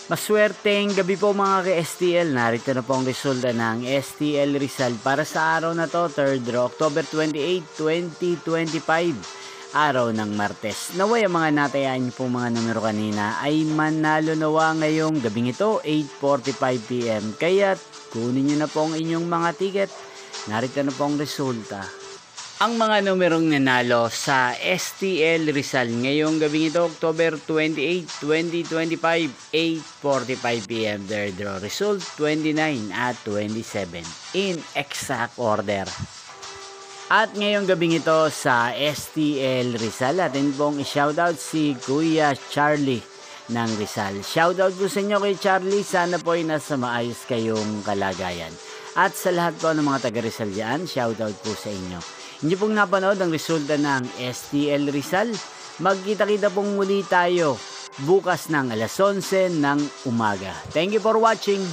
Maswerteng gabi po mga ka-STL. Narito na po ang resulta ng STL Rizal para sa araw na to, 3rd October 28, 2025. Araw ng Martes. Naway ang mga natayaan niyo po mga numero kanina ay manalo nawa ngayong gabing ito, 8:45 PM. Kaya kunin niyo na po ang inyong mga ticket. Narito na po ang resulta. Ang mga numerong nanalo sa STL Rizal ngayong gabing ito, October 28, 2025, 8:45 PM. Their draw result 29 at 27 in exact order. At ngayong gabing ito sa STL Rizal, atin pong i-shoutout si Kuya Charlie ng Rizal. Shoutout po sa inyo kay Charlie, sana po ay nasa maayos kayong kalagayan. At sa lahat po ng mga taga Rizal dyan, shoutout po sa inyo. Hindi pong napanood ang resulta ng STL Rizal. Magkita-kita pong muli tayo bukas ng alas 11 ng umaga. Thank you for watching.